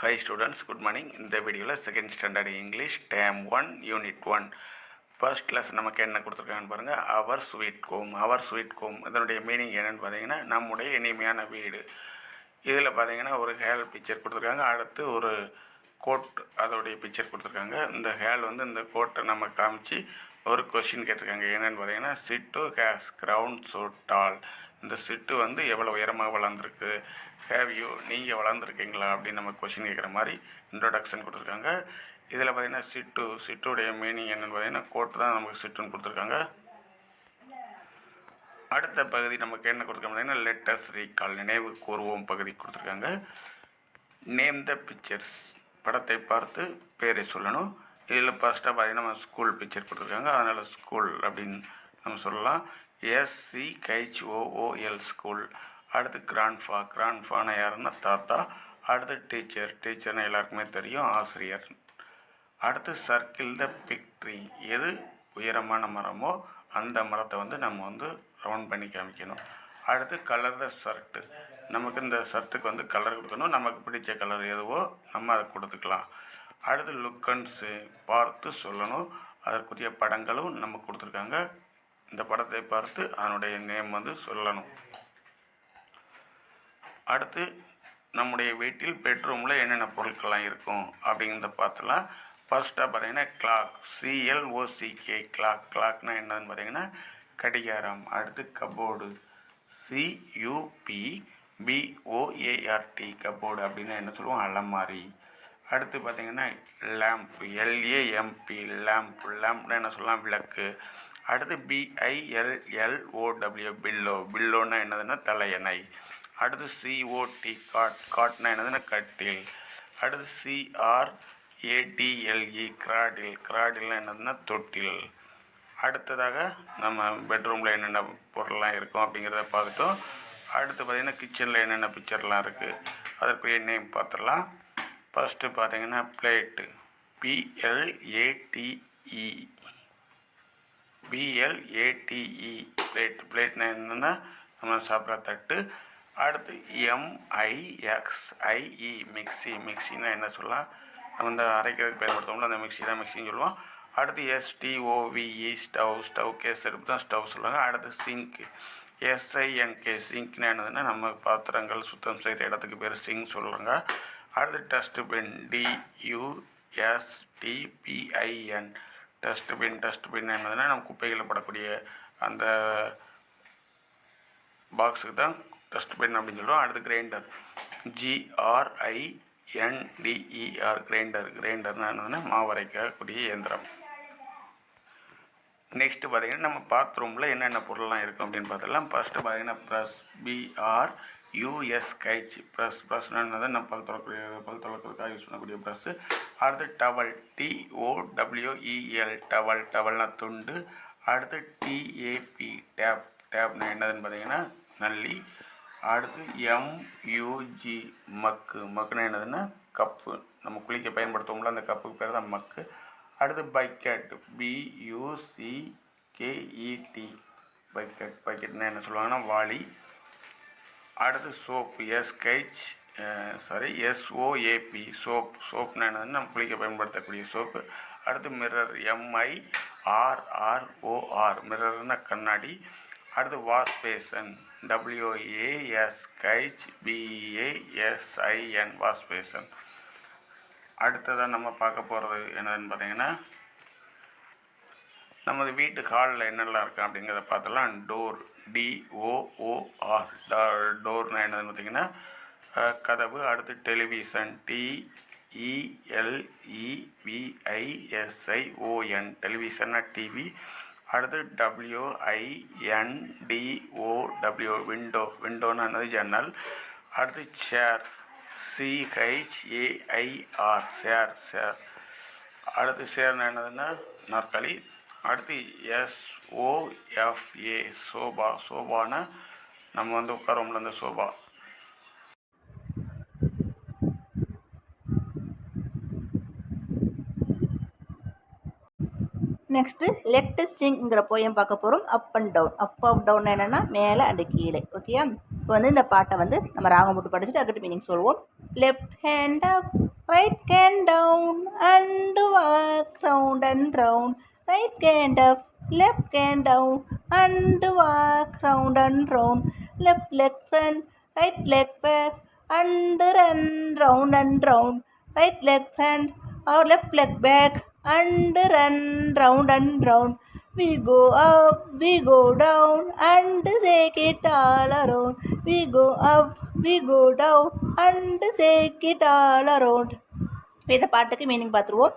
Hi students, good morning. இந்த வீடியோவில் second standard English term 1 unit 1 first lesson நமக்கு என்ன கொடுத்துருக்காங்கன்னு பாருங்கள். அவர் ஸ்வீட் ஹோம் இதனுடைய மீனிங் என்னென்னு பார்த்தீங்கன்னா நம்முடைய இனிமையான வீடு. இதில் பார்த்தீங்கன்னா ஒரு ஹேல் பிக்சர் கொடுத்துருக்காங்க, அடுத்து ஒரு கோட் அதோடைய பிக்சர் கொடுத்துருக்காங்க. இந்த ஹேல் இந்த கோட்டை நம்ம காமிச்சு ஒரு கொஷின் கேட்டிருக்காங்க. என்னென்னு பார்த்தீங்கன்னா சிட்டு ஹேஸ் கிரவுண்ட் ஸோ டால். இந்த சிட்டு எவ்வளோ உயரமாக வளர்ந்துருக்கு, ஹேவ் யூ நீங்கள் வளர்ந்துருக்கீங்களா அப்படின்னு நம்ம கொஷின் கேட்குற மாதிரி இன்ட்ரோடக்ஷன் கொடுத்துருக்காங்க. இதில் பார்த்திங்கன்னா சிட்டுடைய மீனிங் என்னென்னு பார்த்தீங்கன்னா கோட்டு தான் நமக்கு சிட்டுன்னு கொடுத்துருக்காங்க. அடுத்த பகுதி நமக்கு என்ன கொடுத்துருக்காங்க பார்த்தீங்கன்னா லெட்டஸ் ரீகால் நினைவு கூறுவோம் பகுதி கொடுத்துருக்காங்க. நேம் த பிக்சர்ஸ் படத்தை பார்த்து பேரை சொல்லணும். இதில் ஃபஸ்ட்டாக பார்த்தீங்கன்னா நம்ம ஸ்கூல் பிக்சர் கொடுத்துருக்காங்க, அதனால் ஸ்கூல் அப்படின்னு நம்ம சொல்லலாம். SCHOOL school. அடுத்து கிராண்ட்ஃபானா யாருன்னா தாத்தா. அடுத்து டீச்சர்னா எல்லாருக்குமே தெரியும், ஆசிரியர். அடுத்து சர்க்கிள் த பிக் ட்ரீ, எது உயரமான மரமோ அந்த மரத்தை நம்ம ரவுண்ட் பண்ணி காமிக்கணும். அடுத்து கலர் த ஷர்ட்டு, நமக்கு இந்த ஷர்ட்டுக்கு கலர் கொடுக்கணும், நமக்கு பிடிச்ச கலர் எதுவோ நம்ம அதை கொடுத்துக்கலாம். அடுத்து லுக் அண்ட் சே, பார்த்து சொல்லணும், அதற்குரிய படங்களும் நமக்கு கொடுத்துருக்காங்க. இந்த படத்தை பார்த்து அதனுடைய நேம் சொல்லணும். அடுத்து நம்முடைய வீட்டில் பெட்ரூமில் என்னென்ன பொருட்கள்லாம் இருக்கும் அப்படிங்கிறத பார்த்துலாம். ஃபர்ஸ்ட்டாக பார்த்தீங்கன்னா கிளாக், CLOCK கிளாக்னா என்னதுன்னு பார்த்தீங்கன்னா கடிகாரம். அடுத்து கபோர்டு, CUPBOART கபோர்டு அப்படின்னா என்ன சொல்லுவோம், அலமாரி. அடுத்து பார்த்தீங்கன்னா லேம்ப், LAMP லேம்ப்னா என்ன சொல்லலாம், விளக்கு. அடுத்து BILLOW பில்லோன்னா என்னதுன்னா தலையணை. அடுத்து COT காட்னா என்னதுன்னா கட்டில். அடுத்து CRADLE கிராடில்னா என்னதுன்னா தொட்டில். அடுத்ததாக நம்ம பெட்ரூமில் என்னென்ன பொருள்லாம் இருக்கும் அப்படிங்கிறத பார்த்துட்டோம். அடுத்து பார்த்திங்கன்னா கிச்சனில் என்னென்ன பிக்சர்லாம் இருக்குது அதற்குரிய நேம் பார்த்துடலாம். ஃபஸ்ட்டு பார்த்திங்கன்னா பிளேட்டு, PLATE பிளேட்னா என்னென்னா நம்ம சாப்பிட்ற தட்டு. அடுத்து MIXIE மிக்சினா என்ன சொல்லலாம், நம்ம அரைக்கிறதுக்கு பயன்படுத்தோம்ல அந்த மிக்சி தான் மிக்சின்னு சொல்லுவோம். அடுத்து STOVE ஸ்டவ் கேஸ் எடுப்பு தான் ஸ்டவ் சொல்லுவாங்க. அடுத்து சிங்க்கு, SINK சிங்க்னா என்னதுன்னா நம்ம பாத்திரங்கள் சுத்தம் செய்கிற இடத்துக்கு பேர் சிங்க் சொல்லுவாங்க. அடுத்து டஸ்ட்பின், DUSTBIN டஸ்ட்பின் என்னதுன்னா நம்ம குப்பைகளில் படக்கூடிய அந்த பாக்ஸுக்கு தான் டஸ்ட்பின் அப்படின்னு சொல்லுவோம். அடுத்து கிரைண்டர், GRINDER கிரைண்டர்னா என்னதுன்னா மாவரைக்கக்கூடிய இயந்திரம். நெக்ஸ்ட்டு பார்த்திங்கன்னா நம்ம பாத்ரூமில் என்னென்ன பொருள்லாம் இருக்கும் அப்படின்னு பார்த்துக்கலாம். ஃபஸ்ட்டு பார்த்திங்கன்னா ப்ரஷ், BRUS கைச் ப்ரஷ்னா என்னது நம்ம பல் துளக்கிறதுக்காக யூஸ் பண்ணக்கூடிய ப்ரஷ்ஷு. அடுத்து டவல், TOWEL டவல்னா துண்டு. அடுத்து TAP டேப்னா என்னதுன்னு பார்த்தீங்கன்னா நல்லி. அடுத்து MUG மக்குனா என்னதுன்னா கப்பு, நம்ம குளிக்க பயன்படுத்துவோம்ல அந்த கப்புக்கு பேர் தான் மக்கு. அடுத்து பக்கெட், BUCKET பக்கெட்னா என்ன சொல்லுவாங்கன்னா வாளி. அடுத்து சோப்பு, SOAP சோப்னா என்னதுன்னு நம்ம குளிக்க பயன்படுத்தக்கூடிய சோப்பு. அடுத்து மிரர், MIRROR மிரர்னா கண்ணாடி. அடுத்து wash passion, WASHBASIN wash passion. அடுத்ததாக நம்ம பார்க்க போகிறது என்னதுன்னு பார்த்தீங்கன்னா நமது வீட்டு ஹாலில் என்னெல்லாம் இருக்குது அப்படிங்கிறத பார்த்தலாம். டோர், DOOR டோர்னா என்னதுன்னு பார்த்தீங்கன்னா கதவு. அடுத்து டெலிவிஷன், TELEVISION டெலிவிஷன்னா டிவி. அடுத்து WINDOW விண்டோன்னா என்னது ஜன்னல். அடுத்து சேர், CHAIR சேர். அடுத்து சேர்னா என்னதுன்னா நாற்காலி. அடுத்து SOFA சோபானா நம்ம உட்காரோம்ல அந்த சோபா. நெக்ஸ்ட்டு லெஃப்ட் சிங்ங்கிற போயம் பார்க்க போகிறோம். அப் அண்ட் டவுன் என்னென்னா மேலே அண்டு கீழே. ஓகேயா, இப்போ இந்த பாட்டை நம்ம ராகம் போட்டு படிச்சுட்டு அதுக்கிட்ட மீனிங் சொல்லுவோம். Left hand up, right hand down and walk round and round, right hand up, left hand down and walk round and round, left leg front, right leg back and run round and round, right leg front or left leg back and run round and round. We go up, we go down and shake it all around. We go up, we go down and shake it all around. இந்த பாட்டுக்கு meaning பார்த்துருவோம்.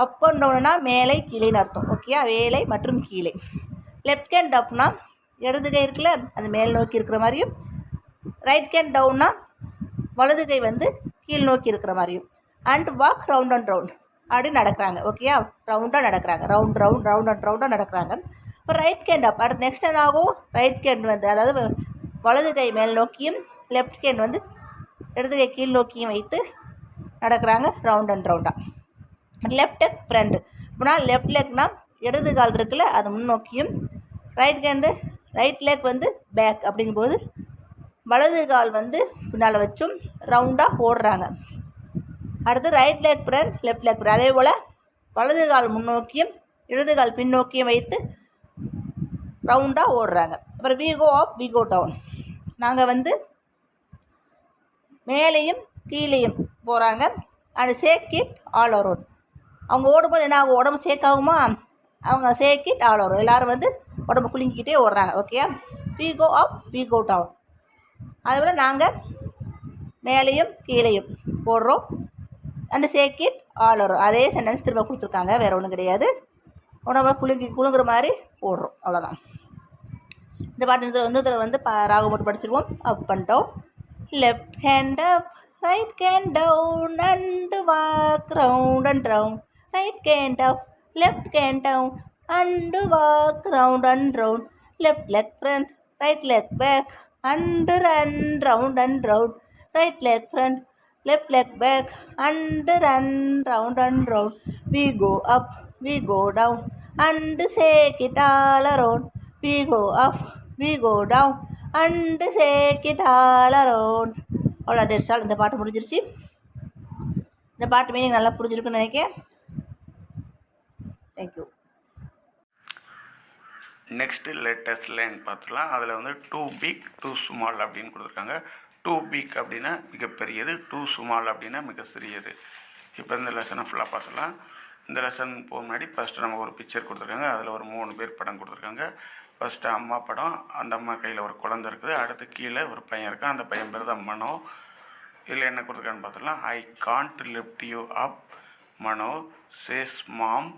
Up and டவுன்னா மேலே கீழேன்னு அர்த்தம். Okay, மேலே மற்றும் கீழே. Left hand அப்னா இடது கை இருக்குல்ல, அது மேல் நோக்கி இருக்கிற மாதிரியும், ரைட் ஹேண்ட் டவுன்னா வலது கை வந்து கீழ் நோக்கி இருக்கிற மாதிரியும். And walk round and round அப்படி நடக்கிறாங்க. ஓகேயா, ரவுண்டாக நடக்கிறாங்க. ரவுண்ட் ரவுண்ட் ரவுண்ட் அண்ட் ரவுண்டாக நடக்கிறாங்க. இப்போ ரைட் ஹேண்ட் அப், அடுத்து நெக்ஸ்ட் என்ன ஆகும்? ரைட் ஹேண்ட் வந்து அதாவது வலது கை மேல் நோக்கியும் லெஃப்ட் ஹேண்ட் வந்து இடது கை கீழ் நோக்கியும் வைத்து நடக்கிறாங்க ரவுண்ட் அண்ட் ரவுண்டாக. லெஃப்ட் லெக் ஃப்ரண்ட், இப்போனா லெஃப்ட் லெக்னா இடது கால் இருக்குல்ல அது முன்னோக்கியும், ரைட் ஹேண்டு ரைட் லெக் வந்து பேக் அப்படிங்கும்போது வலது கால் வந்து பின்னால் வச்சும் ரவுண்டாக ஓடுறாங்க. அடுத்து right leg front, left leg front, அதே போல் வலது கால் முன்னோக்கியும் இடது கால் பின்னோக்கியும் வைத்து ரவுண்டாக ஓடுறாங்க. அப்புறம் we go up, we go down, நாங்கள் வந்து மேலேயும் கீழேயும் போகிறாங்க. And shake it all around, அவங்க ஓடும்போது என்ன ஆகும்? உடம்பு ஷேக் ஆகுமா? அவங்க ஷேக் இட் ஆல் அரவுண்ட், எல்லோரும் வந்து உடம்பு குலுங்கிக்கிட்டே ஓடுறாங்க. Okay, we go up, we go down, அதேபோல் நாங்கள் மேலேயும் கீழேயும் போடுறோம். And shake it all around, அதே சென்டென்ஸ் திரும்ப கொடுத்துருக்காங்க, வேறு ஒன்றும் கிடையாது. உடம்பை குலுங்குற மாதிரி போடுறோம், அவ்வளோதான். இந்த பாட்டு இன்னொரு தடவை வந்து ராகம் போட்டு படிச்சிருவோம். Up and down, left hand up, right hand down and walk round and round, right hand up, left hand down and walk round and round, left leg front, right leg back and run round and round, right leg front, left leg back and run round and round. We go up, we go down and shake it all around. We go up, we go down and shake it all around. அவ்வளோ டெர்ஸால் இந்த பாட்டு முடிஞ்சிருச்சு. இந்த பாட்டு meaning நல்லா புரிஞ்சிருக்குன்னு நினைக்கிறேன். Thank you. Next latest line பார்த்துக்கலாம். அதில் வந்து டூ பிக் டூ ஸ்மால் அப்படின்னு கொடுத்துருக்காங்க. டூ பிக் அப்படின்னா மிகப்பெரியது, டூ ஸ்மால் அப்படின்னா மிக சிறியது. இப்போ இந்த லெசனை ஃபுல்லாக பார்த்துக்கலாம். இந்த லெசன் போக முன்னாடி ஃபஸ்ட்டு நமக்கு ஒரு பிக்சர் கொடுத்துருக்காங்க. அதில் ஒரு 3 பேர் படம் கொடுத்துருக்காங்க. ஃபஸ்ட்டு அம்மா படம், அந்த அம்மா கையில் ஒரு குழந்தை இருக்குது. அடுத்து கீழே ஒரு பையன் இருக்கான், அந்த பையன் பேர் தான் மனோ. இதில் என்ன கொடுத்துருக்கான்னு பார்த்துக்கலாம். I can't lift you up Mano says mom,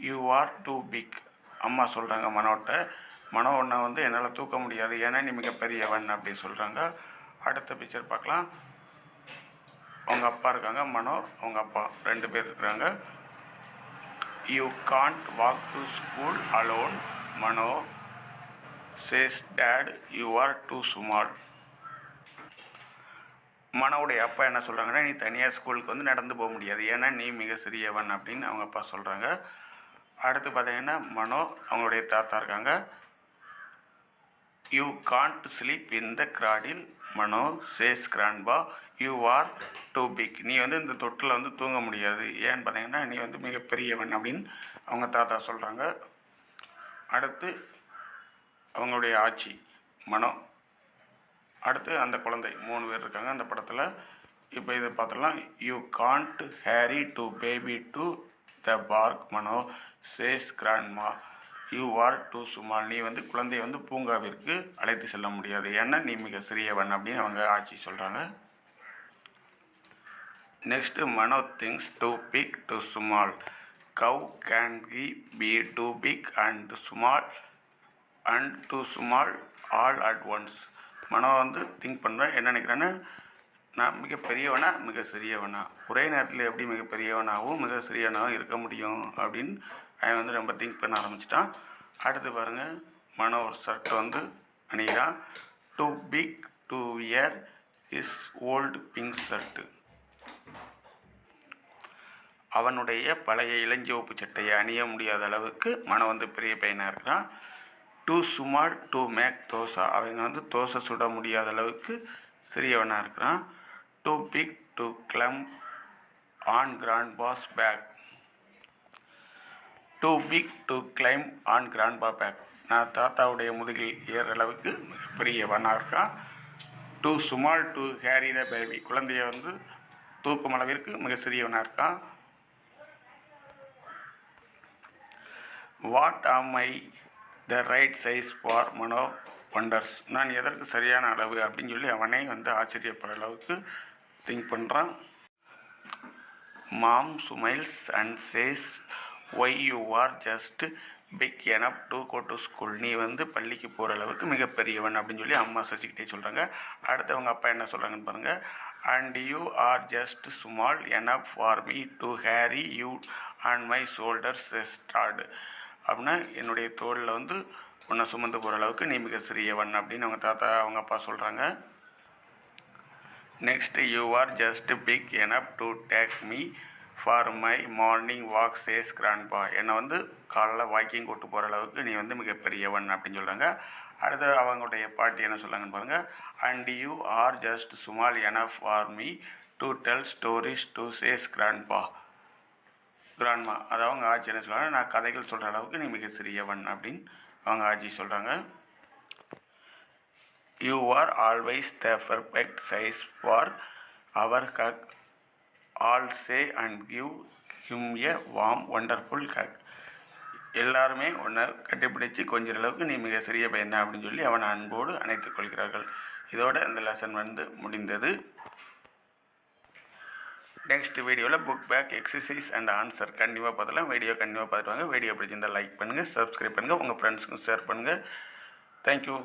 you are too big. அம்மா சொல்கிறாங்க மனோட்ட, மனோ ஒன்றை வந்து என்னால் தூக்க முடியாது, ஏன்னா நீ மிகப்பெரியவன் அப்படின்னு சொல்கிறாங்க. அடுத்த பிக்சர் பார்க்கலாம். அவங்க அப்பா இருக்காங்க, மனோ அவங்க அப்பா 2 பேர் இருக்கிறாங்க. You can't walk to school alone Mano says dad, you are too small. மனோவுடைய அப்பா என்ன சொல்கிறாங்கன்னா, நீ தனியாக ஸ்கூலுக்கு வந்து நடந்து போக முடியாது, ஏன்னா நீ மிக சிறியவன் அப்படின்னு அவங்க அப்பா சொல்கிறாங்க. அடுத்து பார்த்தீங்கன்னா மனோ அவங்களுடைய தாத்தா இருக்காங்க. You can't sleep in the cradle Mano says grandpa, you are too big. நீ வந்து இந்த தொட்டில் வந்து தூங்க முடியாது, ஏன்னு பார்த்தீங்கன்னா நீ வந்து மிகப்பெரியவன் அப்படின்னு அவங்க தாத்தா சொல்கிறாங்க. அடுத்து அவங்களுடைய ஆட்சி மனோ, அடுத்து அந்த குழந்தை 3 பேர் இருக்காங்க அந்த படத்தில். இப்போ இதை பார்த்துடலாம். You can't carry to baby to the park Mano says grandma, you are too small. நீ வந்து குழந்தையை வந்து பூங்காவிற்கு அழைத்து செல்ல முடியாது, ஏன்னா நீ மிக சிறியவன் அப்படின்னு அவங்க ஆட்சி சொல்கிறாங்க. Next Mano things too big too small, cow can be too big and small and too small all at once. Mano வந்து திங்க் பண்ணுறேன், என்ன நினைக்கிறேன்னா, நான் மிக பெரியவனா மிக சிறியவனா, ஒரே நேரத்தில் எப்படி மிக பெரியவனாகவும் மிக சிறியவனாகவும் இருக்க முடியும் அப்படின்னு அவன் வந்து ரொம்ப திங்க் பண்ண ஆரம்பிச்சிட்டான். அடுத்து பாருங்கள், மனோ ஒரு ஷர்ட்டை வந்து அணிகிறான். Too big to wear his old pink shirt. அவனுடைய பழைய இளஞ்சிவப்பு சட்டையை அணிய முடியாத அளவுக்கு மனோ வந்து பெரிய பையனாக இருக்கிறான். Too small to make dosa, அவங்க வந்து தோசை சுட முடியாத அளவுக்கு சிறியவனாக இருக்கிறான். Too big to climb on grandpa's back. Too big to climb on grandpa back. நான் தாத்தாவுடைய முதுகில் ஏற அளவுக்கு பெரியவனாக இருக்கான். Too small to carry the baby. குழந்தைய வந்து தூக்கும் அளவிற்கு மிக சிறியவனாக இருக்கான். What am I the right size for Mano wonders. நான் எதற்கு சரியான அளவு அப்படின்னு சொல்லி அவனே வந்து ஆச்சரியப்படுற அளவுக்கு திங்க் பண்ணுறான். Mom smiles and says, why you are just big enough to go to school. நீ வந்து பள்ளிக்கு போகிற அளவுக்கு மிகப்பெரியவன் அப்படின்னு சொல்லி அம்மா சசிக்கிட்டே சொல்கிறாங்க. அடுத்தவங்க அப்பா என்ன சொல்கிறாங்கன்னு பாருங்கள். and you are just small enough for me to carry you on my shoulders start. அப்படின்னா என்னுடைய தோளில் வந்து உன்னை சுமந்து போகிற அளவுக்கு நீ மிக சிறியவன் அப்படின்னு அவங்க தாத்தா அவங்க அப்பா சொல்கிறாங்க. Next you are just big enough to take me for my morning walk says grandpa. என்னை வந்து காலைல வாக்கிங் கூட்டு போகிற அளவுக்கு நீ வந்து மிகப்பெரியவன் அப்படின்னு சொல்கிறாங்க. அடுத்து அவங்களுடைய பாட்டி என்ன சொல்கிறாங்கன்னு பாருங்கள். And you are just small enough for me to tell stories to says grandpa. Grandma அதாவது அவங்க ஆட்சி என்ன சொல்கிறாங்க, நான் கதைகள் சொல்கிற அளவுக்கு நீ மிக சிறியவன் அப்படின்னு அவங்க ஆட்சி சொல்கிறாங்க. You are always the perfect size for our hug all say and give him a warm wonderful hug. எல்லாருமே உன்னை கட்டிப்பிடிச்சு கொஞ்சம் அளவுக்கு நீ மிக சிறிய பையன் தான் அப்படின்னு சொல்லி அவனை அன்போடு அணைத்துக் கொள்கிறார்கள். இதோட இந்த லெசன் வந்து முடிந்தது. நெக்ஸ்ட் வீடியோவில் book back exercise and answer கண்டிப்பாக பார்த்துலாம். வீடியோ கண்டிப்பாக பார்த்துட்டு வாங்க. வீடியோ பிடிச்சிருந்தால் லைக் பண்ணுங்கள், சப்ஸ்கிரைப் பண்ணுங்கள், உங்கள் ஃப்ரெண்ட்ஸுக்கும் ஷேர் பண்ணுங்கள். தேங்க்யூ.